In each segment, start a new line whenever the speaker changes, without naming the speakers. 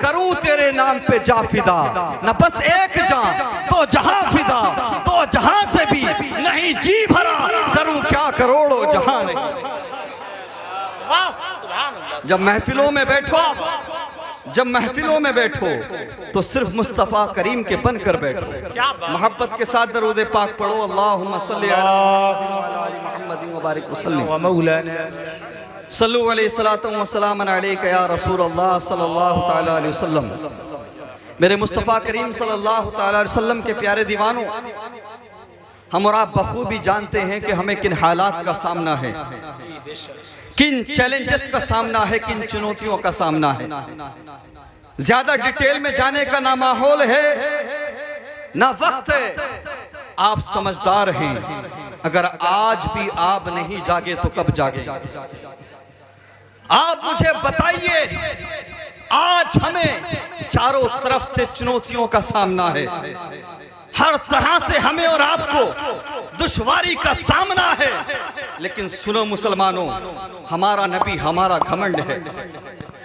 کروں تیرے نام پہ جا فدا، نہ بس ایک جان تو جہاں فدا، تو جہاں سے بھی نہیں جی بھرا، کروں کیا کروڑوں جہاں نہیں۔ جب محفلوں میں بیٹھو تو صرف مصطفیٰ کریم کے بن کر بیٹھو۔ محبت کے ساتھ درود پاک پڑھو، اللہم صلی علی محمد وبارک وسلم۔ صلو علیہ الصلوۃ والسلام علیک یا رسول اللہ صلی اللہ تعالیٰ علیہ وسلم۔ میرے مصطفیٰ کریم صلی اللہ تعالیٰ علیہ وسلم کے پیارے دیوانوں، ہم اور آپ بخوبی جانتے ہیں کہ ہمیں کن حالات کا سامنا ہے، کن چیلنجز کا سامنا ہے، کن چنوتیوں کا سامنا ہے۔ زیادہ ڈیٹیل میں جانے کا نہ ماحول ہے نہ وقت ہے، آپ سمجھدار ہیں۔ اگر آج بھی آپ نہیں جاگے تو کب جاگے؟ آپ مجھے بتائیے، آج ہمیں چاروں طرف سے چنوتیوں کا سامنا ہے، ہر طرح سے ہمیں اور آپ کو دشواری کا سامنا ہے، لیکن سنو مسلمانوں، ہمارا نبی ہمارا گھمنڈ ہے،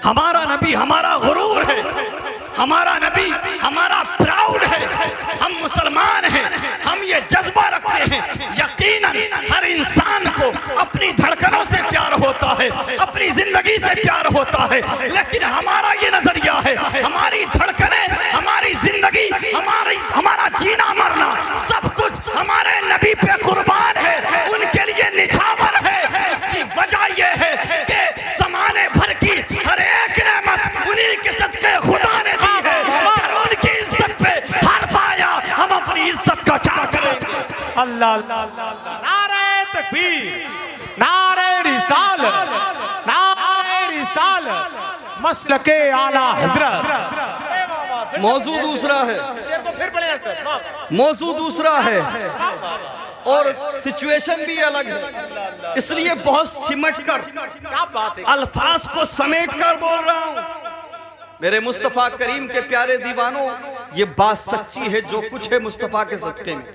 ہمارا نبی ہمارا غرور ہے، ہمارا نبی ہمارا پراؤڈ ہے۔ ہم مسلمان ہیں، ہم یہ جذبہ رکھتے ہیں، یقیناً ہر انسان کو اپنی دھڑکنوں سے پیار ہوتا ہے، اپنی زندگی سے پیار ہوتا ہے، لیکن ہمارا یہ نظریہ ہے، ہماری دھڑکنیں، ہماری زندگی، ہمارا جینا مرنا سب کچھ ہمارے نبی پہ قربان ہے، ان کے لیے نچھاور ہے۔ اس کی وجہ یہ ہے کہ زمانے بھر کی ہر ایک نعمت انہی کے صدقے خدا نے دی ہے، اور ان کی عزت پہ حرف آیا، ہم اپنی عزت کا کیا کریں گے؟
نعرہ تکبیر، نعرہ رسالت، نعرہ رسالت، مسلک اعلیٰ حضرت۔
موضوع دوسرا ہے اور سچویشن بھی الگ ہے، اس لیے بہت سمٹ کر الفاظ کو سمیٹ کر بول رہا ہوں۔ میرے مصطفیٰ کریم کے پیارے دیوانوں، یہ بات سچی ہے، جو کچھ ہے مصطفیٰ کے صدقے میں۔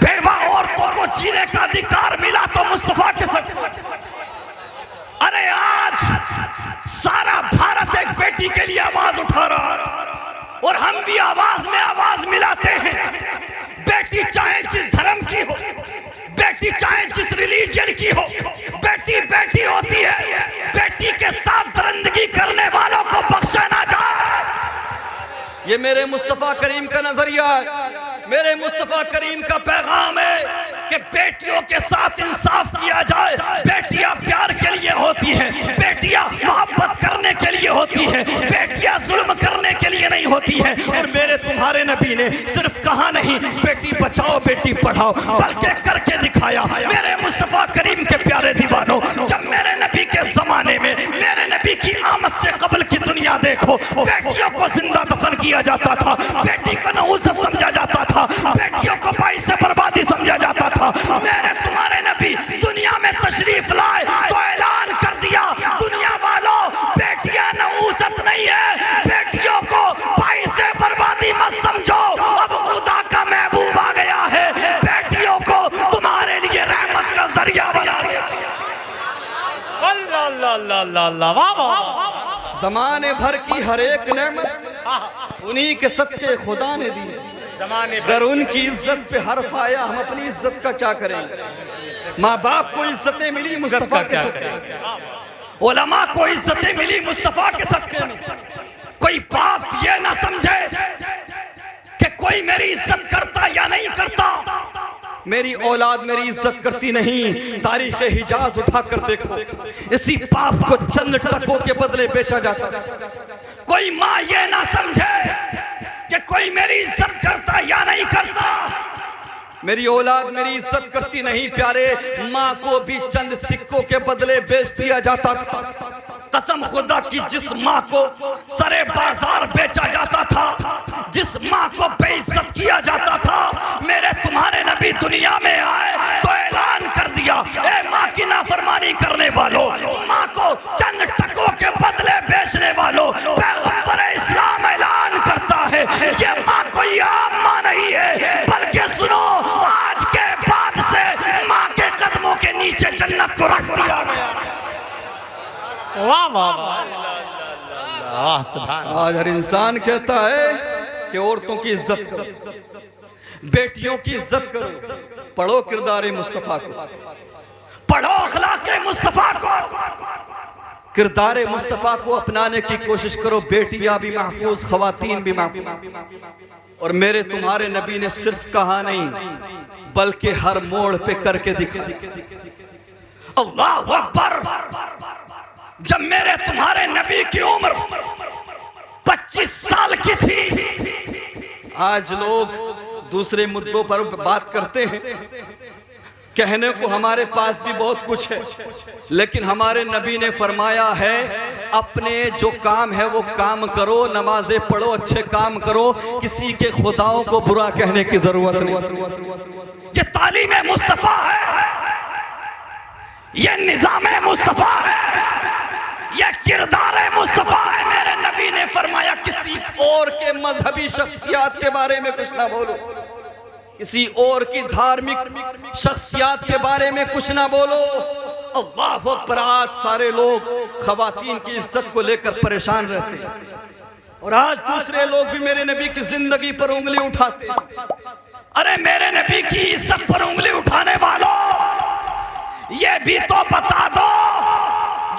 بیوہ عورتوں کو جینے کا ادھیکار ملا تو مصطفیٰ کے صدقے۔ ارے آج سارا بھارت ایک بیٹی کے لیے آواز اٹھا رہا، اور ہم بھی آواز میں آواز ملاتے ہیں۔ بیٹی چاہے جس دھرم کی ہو، بیٹی چاہے جس ریلیجن کی ہو، بیٹی بیٹی ہوتی ہے۔ بیٹی کے ساتھ درندگی کرنے والوں کو بخشا نہ جائے، یہ میرے مصطفیٰ کریم کا نظریہ ہے، میرے مصطفیٰ کریم کا پیغام ہے کہ بیٹیوں کے ساتھ انصاف کیا جائے۔ بیٹیاں پیار کے لیے ہوتی ہیں، بیٹیاں محبت کرنے کے لیے ہوتی ہیں، بیٹیاں ظلم کرنے کے لیے نہیں ہوتی ہیں۔ اور میرے تمہارے نبی نے صرف کہا نہیں بیٹی بچاؤ بیٹی پڑھاؤ، بلکہ کر کے دکھایا۔ میرے مصطفیٰ کریم کے پیارے دیوانوں، جب میرے نبی کے زمانے میں میرے نبی کی آمد سے قبل کی دنیا دیکھو، بیٹیوں کو زندہ دفن کیا جاتا تھا، بیٹی کو نحوست سمجھا جاتا تھا، بیٹیوں کو باعث بربادی سمجھا جاتا تھا۔ میرے تمہارے نبی دنیا میں تشریف لائے تو اعلان کر دیا، دنیا والوں بیٹیاں نحوست نہیں ہے، بیٹیوں کو باعث بربادی مت سمجھو، اب خدا کا محبوب آ گیا ہے، بیٹیوں کو تمہارے لیے رحمت کا ذریعہ بنا دیا۔ زمانے بھر کی ہر ایک نعمت انہی کے صدقے خدا نے دی ہے۔ اگر ان کی عزت پہ حرف آیا، ہم اپنی عزت کا کیا کریں گے؟ ماں باپ کو عزتیں ملی مصطفیٰ کے صدقے میں، علماء کو عزتیں ملی مصطفیٰ کے صدقے میں۔ کوئی باپ یہ نہ سمجھے کہ کوئی میری عزت کرتا یا نہیں کرتا، میری اولاد میری عزت کرتی نہیں۔ تاریخ حجاز اٹھا کر دیکھو، اسی باپ کو چند ٹکوں کے بدلے بیچا جاتا۔ کوئی ماں یہ نہ سمجھے کہ کوئی میری عزت کرتا یا نہیں کرتا، میری اولاد میری عزت کرتی نہیں۔ پیارے، ماں کو بھی چند سکوں کے بدلے بیچ دیا جاتا تھا۔ قسم خدا کی، جس ماں کو سرے بازار بیچا جاتا تھا، جس ماں کو بے عزت کیا جاتا تھا، میرے تمہارے نبی دنیا میں آئے تو اعلان کر دیا، اے ماں کی نافرمانی کرنے والوں، ماں کو چند ٹکوں کے بدلے بیچنے والوں، پیغمبر اسلام اعلان کرتا ہے یہ ماں کوئی عام ماں نہیں ہے، بلکہ سنو، آج کے بعد سے ماں کے قدموں کے نیچے جنت کو رکھ دیا گیا۔
واہ سبحان اللہ۔
آج ہر انسان کہتا ہے کہ عورتوں کی عزت کرو، بیٹیوں کی عزت کرو۔ پڑھو کردار مصطفیٰ کو، پڑھو اخلاق مصطفیٰ کو، کردار مصطفیٰ کو اپنانے کی کوشش کرو۔ بیٹیاں بھی محفوظ، خواتین بھی محفوظ۔ اور میرے تمہارے نبی نے صرف کہا نہیں بلکہ ہر موڑ پہ کر کے دکھا۔ اللہ اکبر! جب میرے تمہارے نبی کی عمر 25 سال کی تھی، آج لوگ دوسرے مدعوں پر بات کرتے ہیں، کہنے کو ہمارے پاس بھی بہت کچھ ہے، لیکن ہمارے نبی نے فرمایا ہے اپنے جو کام ہے وہ کام کرو، نمازیں پڑھو، اچھے کام کرو، کسی کے خداؤں کو برا کہنے کی ضرورت نہیں۔ یہ تعلیم مصطفیٰ ہے، یہ نظام مصطفیٰ ہے، یہ کردار مصطفیٰ ہے۔ میرے نبی نے فرمایا کسی اور کے مذہبی شخصیات کے بارے میں کچھ نہ بولو، کسی اور کی دھارمک شخصیات کے بارے میں کچھ نہ بولو۔ اللہ اکبر! آج سارے لوگ خواتین کی عزت کو لے کر پریشان رہتے ہیں، اور آج دوسرے لوگ بھی میرے نبی کی زندگی پر انگلی اٹھاتے ہیں۔ ارے میرے نبی کی عزت پر انگلی اٹھانے والوں، یہ بھی تو بتا دو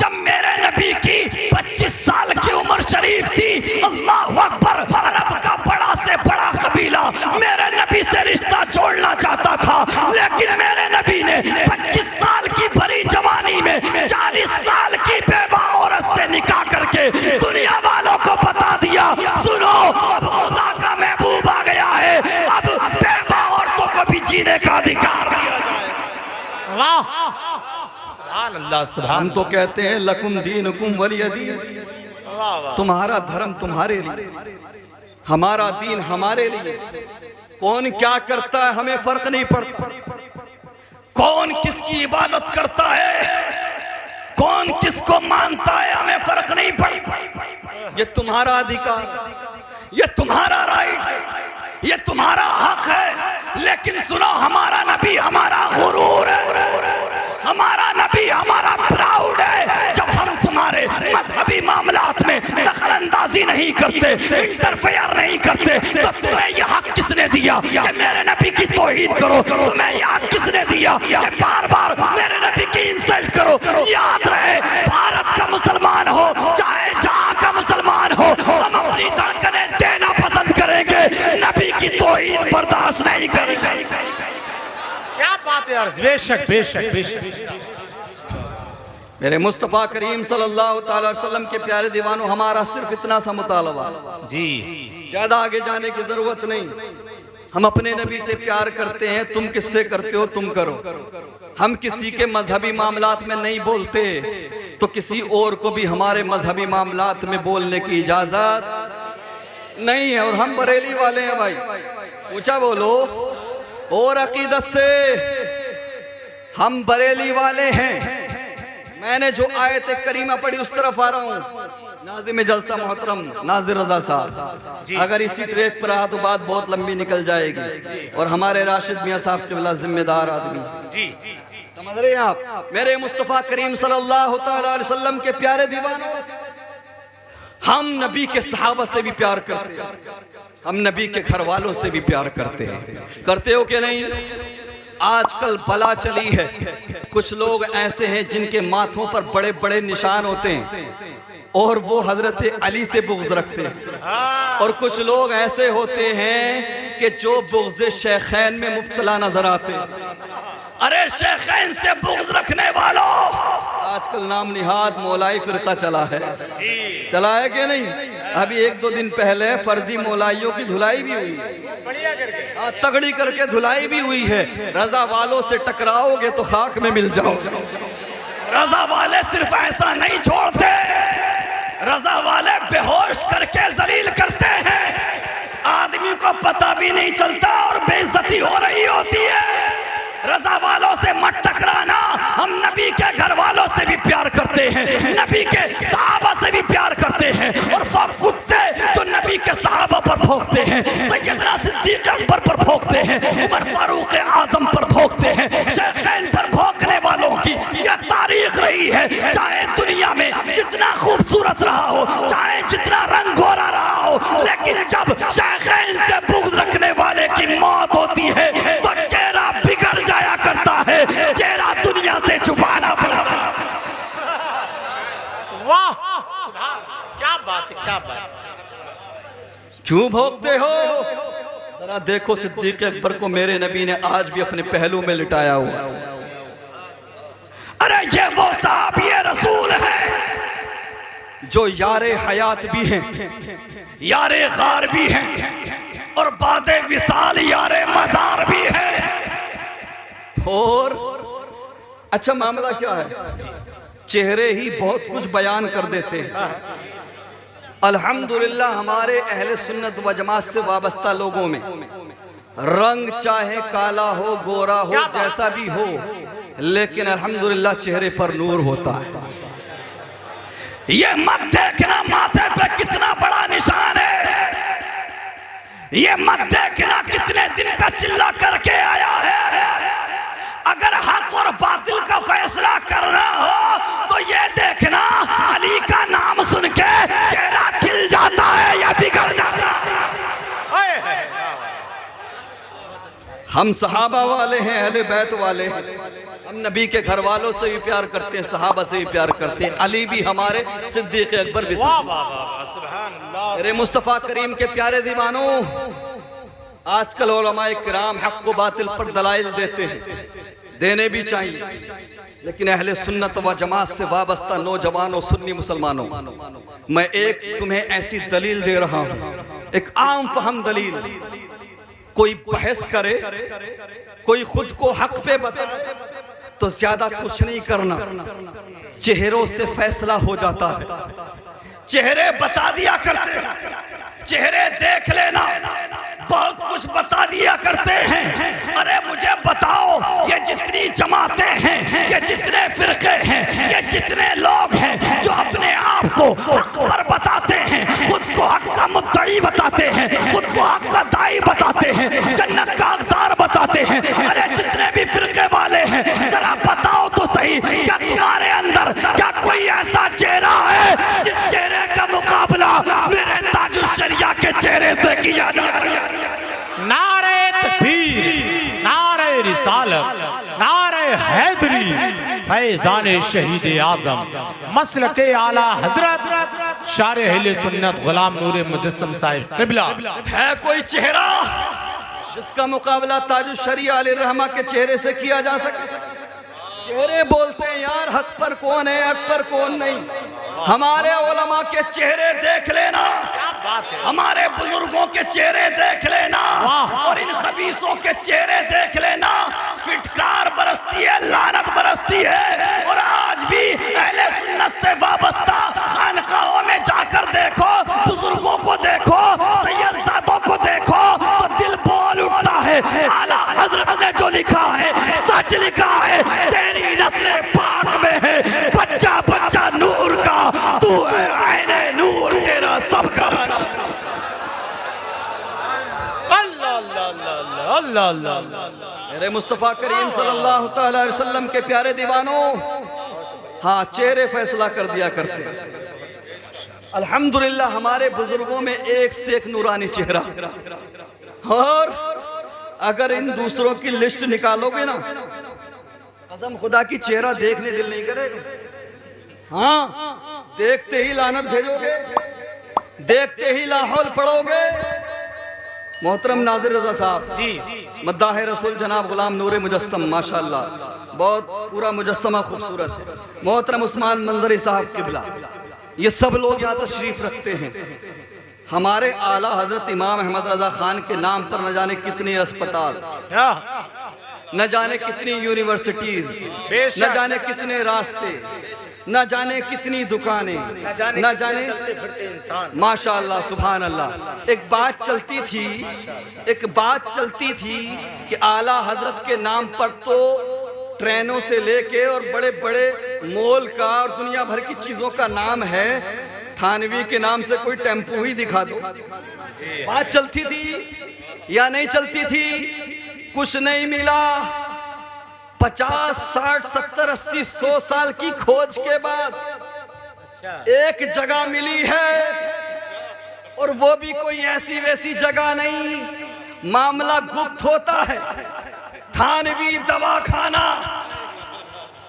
جب میرے نبی کی 25 سال کی عمر شریف تھی، اللہ اکبر، عرب کا بڑا سے بڑا قبیلہ میرے نبی سے رشتہ جوڑنا چاہتا تھا، لیکن میرے نبی نے 25 سال کی بڑی جوانی میں 40 سال کی بیوہ عورت سے نکاح کر کے دنیا والوں کو بتا دیا، سنو اب خدا کا محبوب آ گیا ہے، اب بیوہ عورتوں کو بھی جینے کا ادھیکار دیا جائے۔
اللہ سبحان اللہ سبحان
ہم تو کہتے ہیں لکم دینکم ولی دین، تمہارا دھرم تمہارے لیے، ہمارا دین ہمارے لیے۔ کون کیا کرتا ہے ہمیں فرق نہیں پڑتا، کون کس کی عبادت کرتا ہے، کون کس کو مانتا ہے، ہمیں فرق نہیں پڑتا۔ یہ تمہارا ادھیکار، یہ تمہارا رائٹ ہے، یہ تمہارا حق ہے، لیکن سنو ہمارا نبی ہمارا غرور ہے، ہمارا نبی ہمارا پراؤڈ ہے۔ جب ہم تمہارے مذہبی معاملات میں دخل اندازی نہیں کرتے، انٹرفیئر نہیں کرتے، تو تمہیں یہ حق کس نے دیا کہ میرے نبی کی توہین کرو؟ تمہیں یہ حق کس نے دیا کہ بار بار میرے نبی کی انسلٹ کرو؟ یاد رہے، بھارت کا مسلمان ہو چاہے جہاں کا مسلمان ہو، ہم اپنی دھڑکنیں دینا پسند کریں گے، نبی کی توہین برداشت نہیں کریں گے۔
کیا بات ہے عرض، بے شک بے شک بے شک۔
میرے مصطفیٰ کریم صلی اللہ تعالی وسلم کے پیارے دیوانوں، ہمارا صرف اتنا سا مطالبہ،
جی
زیادہ آگے جانے کی ضرورت نہیں۔ ہم اپنے نبی سے پیار کرتے ہیں، تم کس سے کرتے ہو تم کرو۔ ہم کسی کے مذہبی معاملات میں نہیں بولتے تو کسی اور کو بھی ہمارے مذہبی معاملات میں بولنے کی اجازت نہیں ہے۔ اور ہم بریلی والے ہیں بھائی، اونچا بولو، اور عقیدت سے ہم بریلی والے ہیں۔ میں نے جو آیت کریمہ پڑھی اس طرف آ رہا ہوں۔ ناظم جلسہ محترم ناظر رضا صاحب، اگر اسی ٹریک پر رہا تو بات بہت لمبی نکل جائے گی، اور ہمارے راشد میاں صاحب قبلہ ذمہ دار آدمی، سمجھ رہے ہیں آپ؟ میرے مصطفیٰ کریم صلی اللہ تعالی علیہ وسلم کے پیارے دیوانوں، ہم نبی کے صحابہ سے بھی پیار کرتے ہیں، ہم نبی کے گھر والوں سے بھی پیار کرتے ہیں۔ کرتے ہو کہ نہیں؟ آج کل بلا چلی ہے، کچھ لوگ ایسے ہیں جن کے ماتھوں پر بڑے بڑے نشان ہوتے ہیں اور وہ حضرت علی سے بغض رکھتے ہیں، اور کچھ لوگ ایسے ہوتے ہیں کہ جو بغض شیخین میں مبتلا نظر آتے ہیں۔ ارے شیخین سے بغض رکھنے والوں، آج کل نام نہاد مولائی فرقہ چلا ہے، چلا ہے کہ نہیں؟ ابھی 1-2 دن پہلے فرضی مولائیوں کی دھلائی بھی ہوئی ہے، تگڑی کر کے دھلائی بھی ہوئی ہے۔ رضا والوں سے ٹکراؤ گے تو خاک میں مل جاؤ۔ رضا والے صرف ایسا نہیں چھوڑتے، رضا والے بے ہوش کر کے ذلیل کرتے ہیں، آدمی کو پتہ بھی نہیں چلتا اور بے عزتی ہو رہی ہوتی ہے۔ رضا والوں سے مت ٹکرانا، ہم نبی کے گھر والوں سے بھی پیار کرتے ہیں، نبی کے صحابہ سے بھی پیار کرتے ہیں، اور وہ کتے جو نبی کے صحابہ پر بھونکتے ہیں، سیدنا صدیق اکبر پر بھونکتے ہیں، عمر فاروق اعظم پر بھونکتے ہیں، شیخین پر بھونکنے والوں کی یہ تاریخ رہی ہے۔ چاہے دنیا میں جتنا خوبصورت رہا ہو، چاہے جتنا کیوں بھوکتے ہو؟ ذرا دیکھو صدیق اکبر کو میرے نبی نے آج بھی اپنے پہلو میں لٹایا ہوا. ارے یہ وہ صحابی رسول ہے جو یار حیات بھی ہیں، یار غار بھی ہیں، اور بعد وصال یار مزار بھی ہے. اور اچھا معاملہ کیا ہے؟ چہرے ہی بہت کچھ بیان کر دیتے ہیں. الحمدللہ ہمارے اہل سنت و جماعت سے وابستہ لوگوں میں رنگ چاہے کالا ہو، گورا ہو، جیسا بھی ہو، لیکن الحمدللہ چہرے پر نور ہوتا ہے. یہ مت دیکھنا ماتھے پہ کتنا بڑا نشان ہے، یہ مت دیکھنا کتنے دن کا چلا کر کے آیا ہے. اگر حق اور باطل کا فیصلہ کرنا ہو تو یہ دیکھنا علی کا نام سن کے چہرہ کھل جاتا ہے یا بگڑ جاتا ہے. ہم صحابہ والے ہیں، اہل بیت والے ہیں، ہم نبی کے گھر والوں سے بھی پیار کرتے ہیں، صحابہ سے بھی پیار کرتے ہیں. علی بھی ہمارے، صدیق اکبر بھی. میرے مصطفیٰ کریم کے پیارے دیوانوں، آج کل علماء کرام حق و باطل پر دلائل دیتے ہیں، دینے بھی چاہیے، لیکن اہل سنت و جماعت سے وابستہ نوجوانوں، سنی مسلمانوں، میں ایک تمہیں ایسی دلیل دے رہا ہوں، ایک عام فہم دلیل. کوئی بحث کرے، کوئی خود کو حق پہ بتائے تو زیادہ کچھ نہیں کرنا، چہروں سے فیصلہ ہو جاتا ہے. چہرے بتا دیا کرتے ہیں، چہرے دیکھ لینا بہت کچھ بتا دیا کرتے ہیں. ارے مجھے بتاؤ، یہ جتنی جماعتیں ہیں، یہ جتنے فرقے ہیں، یہ جتنے لوگ ہیں جو اپنے آپ کو حق پر بتاتے ہیں، خود کو حق کا مدعی بتاتے ہیں، خود کو حق کا داعی بتاتے ہیں، جنت کا حقدار بتاتے ہیں، ارے جتنے بھی فرقے والے ہیں، ذرا بتاؤ تو صحیح، کیا تمہارے اندر کیا کوئی ایسا چہرہ ہے جس چہرے کا مقابلہ میرے تاج الشریعہ کے چہرے سے کیا جائے؟
نعرہ تکبیر، نعرہ رسالت، نعرہ حیدری، فیضان شہید اعظم، مسلک اعلیٰ حضرت شارع اہل سنت غلام نور مجسم صاحب قبلہ.
ہے کوئی چہرہ جس کا مقابلہ تاج الشریعہ علیہ الرحمہ کے چہرے سے کیا جا سکے؟ چہرے بولتے ہیں یار حق پر کون ہے، حق پر کون نہیں. ہمارے علماء کے چہرے دیکھ لینا، ہمارے بزرگوں کے چہرے دیکھ لینا، اور ان خبیثوں کے چہرے دیکھ لینا. فٹکار برستی ہے، لعنت برستی ہے. اور آج بھی اہل سنت سے وابستہ خانقاہوں میں جا کر دیکھو، بزرگوں کو دیکھو، سید زادوں کو دیکھو تو دل بول اٹھتا ہے. اعلیٰ حضرت نے جو لکھا ہے سچ لکھا ہے. تیری نسل پاک میں ہے بچہ بچہ نور کا، تو ہے عین نور، تیرا سب کا.
اللہ اللہ اللہ.
میرے مصطفیٰ کریم صلی اللہ تعالی علیہ وسلم کے پیارے دیوانوں، ہاں چہرے فیصلہ کر دیا کرتے ہیں. الحمدللہ ہمارے بزرگوں میں ایک سے ایک نورانی چہرہ. اور اگر ان دوسروں کی لسٹ نکالو گے نا، قسم خدا کی چہرہ دیکھنے دل نہیں کرے گا. ہاں دیکھتے ہی لعنت بھیجو گے، دیکھتے ہی لا حول پڑھو گے. محترم ناظر رضا صاحب، مداح رسول جناب غلام نور مجسم، ماشاءاللہ بہت پورا مجسمہ خوبصورت ہے. محترم عثمان منظری صاحب قبلہ، یہ سب لوگ یہاں تشریف رکھتے ہیں. ہمارے اعلیٰ حضرت امام احمد رضا خان کے نام پر نہ جانے کتنی اسپتال، نہ جانے کتنی یونیورسٹیز، نہ جانے کتنے راستے، نہ جانے کتنی دکانیں، نہ جانے ماشاءاللہ سبحان اللہ. ایک بات چلتی تھی کہ اعلیٰ حضرت کے نام پر تو ٹرینوں سے لے کے اور بڑے بڑے مول کا اور دنیا بھر کی چیزوں کا نام ہے، تھانوی کے نام سے کوئی ٹیمپو ہی دکھا دو. بات چلتی تھی یا نہیں چلتی تھی؟ کچھ نہیں ملا. 50 60 70 80 100 سال کی کھوج کے بعد ایک جگہ ملی ہے، اور وہ بھی کوئی ایسی ویسی جگہ نہیں. معاملہ گپت ہوتا ہے. تھانوی دواخانہ،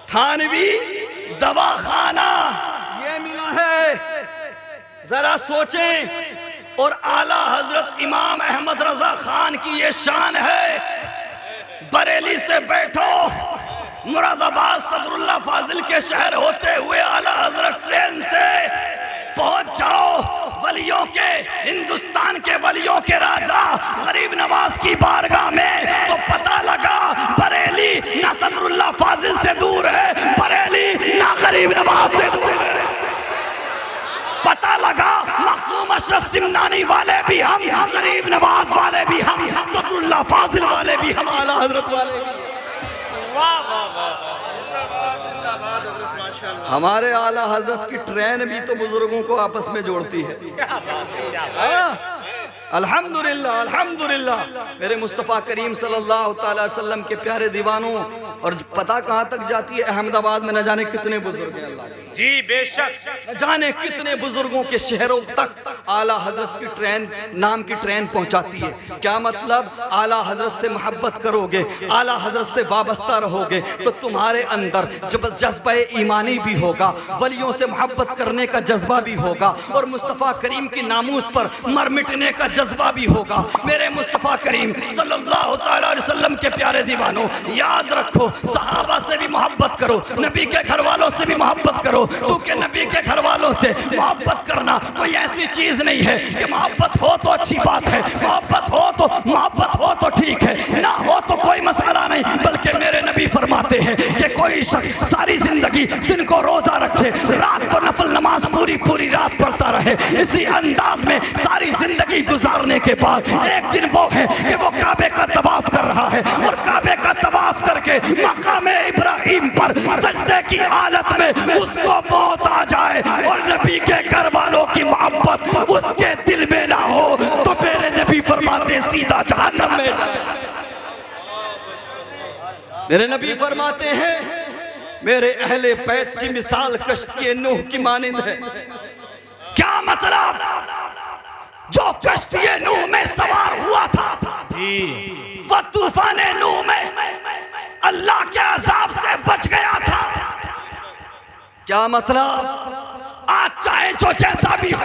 تھانوی دواخانہ یہ ملا ہے. ذرا سوچیں اور اعلیٰ حضرت امام احمد رضا خان کی یہ شان ہے، بریلی سے بیٹھو، مراد آباد صدر اللہ فاضل کے شہر ہوتے ہوئے اعلیٰ حضرت ٹرین سے پہنچ جاؤ ولیوں کے، ہندوستان کے ولیوں کے راجہ غریب نواز کی بارگاہ میں، تو پتہ لگا بریلی نہ صدر اللہ فاضل سے دور ہے، بریلی نہ غریب نواز سے دور ہے۔ پتہ لگا مخدوم اشرف سمنانی والے بھی ہم، غریب نواز والے بھی ہم، صدر اللہ فاضل والے بھی ہم، اعلیٰ حضرت والے بھی۔ ہمارے اعلیٰ حضرت کی ٹرین بھی تو بزرگوں کو آپس میں جوڑتی ہے۔ الحمدللہ الحمدللہ میرے مصطفیٰ کریم صلی اللہ علیہ وسلم کے پیارے دیوانوں، اور پتہ کہاں تک جاتی ہے؟ احمد آباد میں نہ جانے کتنے بزرگ ہیں اللہ کے،
جی بے شک،
نہ جانے کتنے بزرگوں کے شہروں تک اعلیٰ حضرت کی ٹرین، نام کی ٹرین پہنچاتی ہے۔ کیا مطلب؟ اعلیٰ حضرت سے محبت کرو گے، اعلیٰ حضرت سے وابستہ رہو گے تو تمہارے اندر جذبہ ایمانی بھی ہوگا، ولیوں سے محبت کرنے کا جذبہ بھی ہوگا، اور مصطفیٰ کریم کی ناموس پر مر مٹنے کا جذبہ بھی ہوگا۔ میرے مصطفیٰ کریم صلی اللہ علیہ وسلم کے پیارے دیوانوں، یاد رکھو صحابہ سے بھی محبت کرو، نبی کے گھر والوں سے بھی محبت کرو، چونکہ نبی کے گھر والوں سے محبت کرنا کوئی ایسی چیز نہیں ہے کہ محبت ہو تو اچھی بات ہے، محبت ہو تو ٹھیک ہے، نہ ہو تو کوئی مسئلہ نہیں، بلکہ میرے نبی فرماتے ہیں کہ کوئی شخص ساری زندگی دن کو روزہ رکھے، رات کو نفل نماز پوری رات پڑھتا رہے، اسی انداز میں ساری زندگی گزارنے کے بعد ایک دن وہ ہے کہ وہ کعبے کا طواف کر رہا ہے، اور کعبے کا طواف کر کے مقام ابراہیم پر سجدے کی حالت میں اس کو موت آ جائے اور نبی کے گھر والوں کی محبت اس کے دل میں نہ ہو تو میرے نبی فرماتے سیدھا جہنم میں جائے۔ میرے نبی فرماتے ہیں میرے اہل بیت کی مثال کشتی نوح کی مانند ہے۔ کیا مطلب؟ جو کشتی نوح میں سوار ہوا تھا وہ طوفان نوح میں اللہ کے عذاب سے بچ گیا تھا۔ کیا مطلب؟ آج چاہے جو جیسا بھی ہو،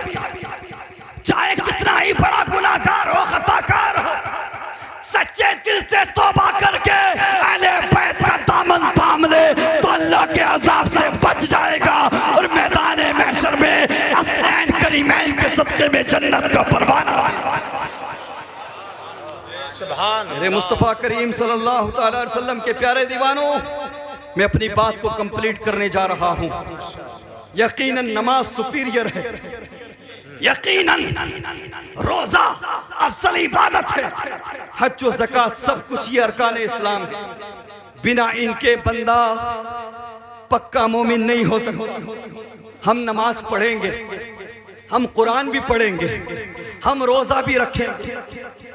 چاہے کتنا ہی بڑا گناہگار ہو، خطا کار ہو، سچے دل سے توبہ کر کے اہل بیت کا دامن تھام لے تو اللہ کے عذاب سے بچ جائے گا، اور میدان محشر میں حسنین کریمین کے صدقے میں جنت کا پروانہ۔ میرے مصطفیٰ کریم صلی اللہ علیہ وسلم کے پیارے دیوانوں، میں اپنی بات کو کمپلیٹ کرنے جا رہا ہوں۔ یقیناً نماز سپیریئر ہے، یقیناً روزہ افضل عبادت ہے، حج و زکوٰۃ سب کچھ یہ ارکان اسلام ہے، بنا ان کے بندہ پکا مومن نہیں ہو سکتا۔ ہم نماز پڑھیں گے، ہم قرآن بھی پڑھیں گے، ہم روزہ بھی رکھیں گے،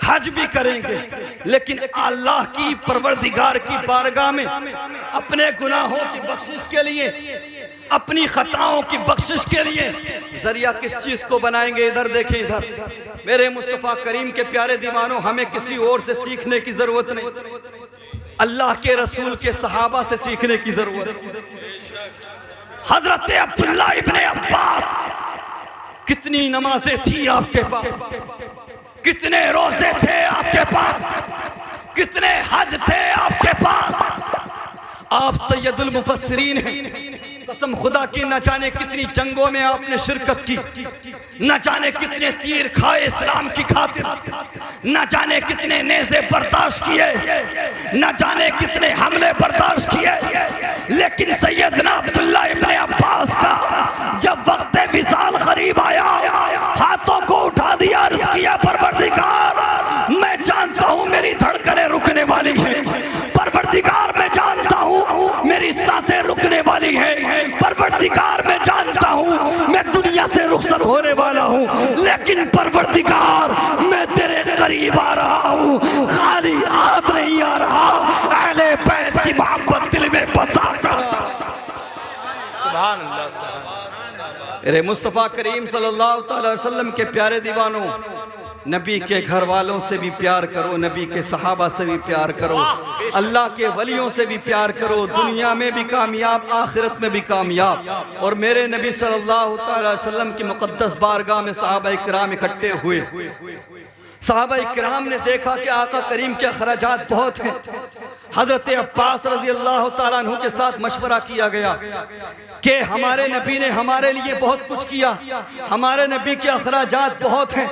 حج بھی کریں گے، لیکن اللہ کی پروردگار کی بارگاہ میں اپنے گناہوں کی بخشش کے لیے، اپنی خطاؤں کی بخشش کے لیے ذریعہ کس چیز کو بنائیں گے؟ ادھر دیکھیں، ادھر میرے مصطفیٰ کریم کے پیارے دیوانوں، ہمیں کسی اور سے سیکھنے کی ضرورت نہیں، اللہ کے رسول کے صحابہ سے سیکھنے کی ضرورت ہے۔ حضرت عبداللہ ابن عباس، کتنی نمازیں تھی آپ کے پاس، کتنے روزے تھے آپ کے پاس، کتنے حج تھے آپ کے پاس، آپ سید المفسرین ہیں، قسم خدا کی نہ جانے کتنی جنگوں میں آپ نے شرکت کی، نہ جانے کتنے تیر کھائے اسلام کی خاطر، نہ جانے کتنے نیزے برداشت کیے، نہ جانے کتنے حملے برداشت کیے، لیکن سیدنا عبداللہ ابن عباس کا جب وقت وصال قریب آیا، ہاتھوں کو اٹھا دیا، عرض کیا پروردگار میں جانتا ہوں میری دھڑکنیں رکنے والی ہیں، پروردگار میں جانتا ہوں میری سانسیں رکنے والی ہیں، پروردگار میں جانتا ہوں میں دنیا سے رخصت ہونے والا ہوں، لیکن پروردگار میں تیرے قریب آ رہا ہوں، خالی ہاتھ نہیں آ رہا، اہل بیت کی محبت دل میں بسا کر۔
سبحان اللہ، سبحان اللہ۔
میرے مصطفیٰ کریم صلی اللہ علیہ وسلم کے پیارے دیوانوں، نبی کے گھر والوں سے بھی پیار کرو، نبی کے صحابہ سے بھی پیار کرو، اللہ کے ولیوں سے بھی پیار کرو، دنیا میں بھی کامیاب، آخرت میں بھی کامیاب۔ اور میرے نبی صلی اللہ علیہ وسلم کی مقدس بارگاہ میں صحابہ کرام اکٹھے ہوئے۔ صحابہ کرام نے دیکھا کہ آقا کریم کے اخراجات بہت ہیں۔ حضرت عباس رضی اللہ تعالیٰ عنہ کے ساتھ مشورہ کیا گیا کہ ہمارے نبی نے ہمارے لیے بہت کچھ کیا، ہمارے نبی کے اخراجات بہت ہیں،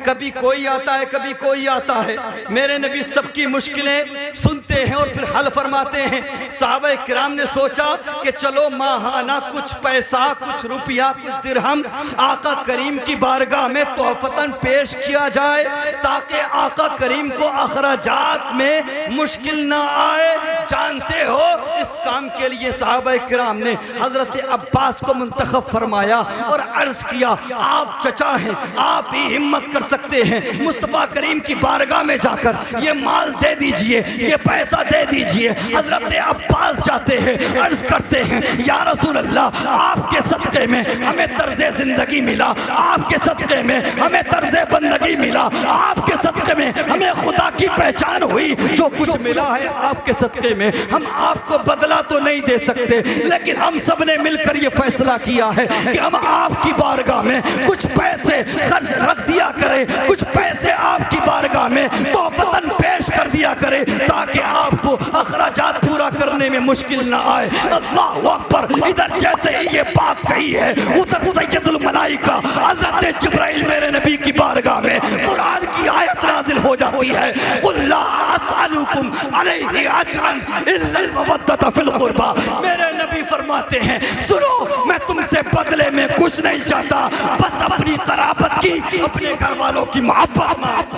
کبھی کوئی آتا ہے کبھی کوئی آتا ہے، میرے نبی سب کی مشکلیں سنتے ہیں اور پھر حل فرماتے ہیں۔ صحابہ کرام نے سوچا کہ چلو ماہانہ کچھ پیسہ، کچھ روپیہ، کچھ درہم آقا کریم کی بارگاہ میں تحفتاً پیش کیا جائے تاکہ آقا کریم کو اخراجات میں مشکل نہ آئے۔ جانتے ہو اس کام کے لیے صحابہ کرام نے حضرت عباس کو منتخب فرمایا اور عرض کیا آپ چچا ہیں، آپ ہی ہمت کر سکتے ہیں، مصطفیٰ کریم کی بارگاہ میں جا کر یہ مال دے دیجئے، یہ پیسہ دے دیجئے۔ حضرت عباس جاتے ہیں، عرض کرتے ہیں یا رسول اللہ آپ کے صدقے میں ہمیں طرز زندگی ملا، آپ کے صدقے میں ہمیں طرز بندگی ملا، آپ کے صدقے میں ہمیں خدا کی پہچان ہوئی، جو کچھ ملا ہے آپ کے صدقے میں ہم آپ کو بدلہ تو نہیں دے سکتے، لیکن ہم سب نے مل کر یہ فیصلہ کیا ہے کہ ہم آپ کی بارگاہ میں کچھ پیسے خرچ رکھ دیا کریں، کچھ پیسے آپ کی بارگاہ میں تحفتاً پیش کر دیا کریں تاکہ آپ کو اخراجات پورا کرنے میں مشکل نہ آئے۔ اللہ اکبر! ادھر جیسے ہی یہ بات کہی ہے ادھر سید الملائکہ حضرت جبرائیل میرے نبی کی بارگاہ میں قرآن کی آیت نازل ہو جاتی ہے، قُلْ لَا أَسْأَلُكُمْ عَلَيْهِ أَجْرًا إِلَّا الْمَوَدَّةَ فِي الْقُرْبَى۔ میرے نبی فرماتے ہیں سنو میں تم سے بدلے میں کچھ نہیں چاہتا، بس اپنی قرابت کی، اپنے گھر والوں کی محبت۔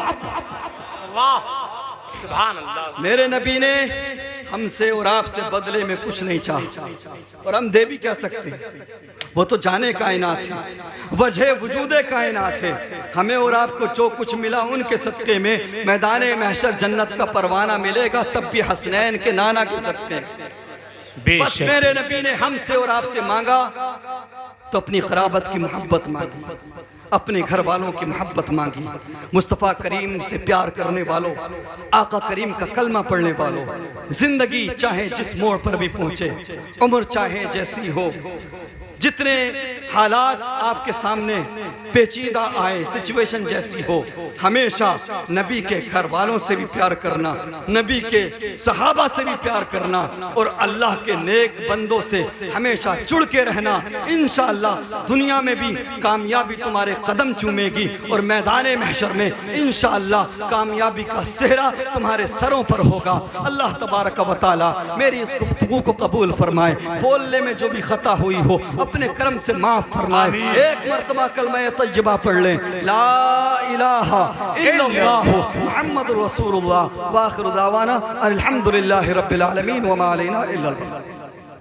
سبحان اللہ۔
میرے نبی نے ہم سے اور آپ سے بدلے میں کچھ نہیں چاہا، اور ہم دے بھی کیا سکتے ہیں، وہ تو جانے کائنات ہے، وجہ وجود کائنات ہے۔ ہمیں اور آپ کو جو کچھ ملا ان کے صدقے میں میدان محشر جنت کا پروانہ ملے گا، تب بھی حسنین کے نانا کے صدقے۔ بس میرے نبی نے ہم سے اور آپ سے مانگا تو اپنی قرابت کی محبت مانگی، اپنے گھر والوں کی محبت مانگی، مصطفیٰ کریم سے پیار کرنے والوں، آقا کریم کا کلمہ پڑھنے والوں، زندگی چاہے جس موڑ پر بھی پہنچے، عمر چاہے جیسی ہو، جتنے حالات آپ کے سامنے پیچیدہ آئے، سچویشن جیسی ہو، ہمیشہ نبی کے گھر والوں سے بھی پیار کرنا، نبی کے صحابہ سے بھی پیار کرنا، اور اللہ کے نیک بندوں سے ہمیشہ جڑ کے رہنا۔ انشاءاللہ دنیا میں بھی کامیابی تمہارے قدم چومے گی، اور میدان محشر میں انشاءاللہ کامیابی کا صحرا تمہارے سروں پر ہوگا۔ اللہ تبارک و تعالی میری اس گفتگو کو قبول فرمائے، بولنے میں جو بھی خطا ہوئی ہو اپنے کرم سے معاف فرمائے۔ ایک مرتبہ کلمہ طیبہ پڑھ لیں، لا الہ الا اللہ محمد رسول اللہ، وآخر دعوانا الحمدللہ رب العالمین وما علینا الا البلاغ۔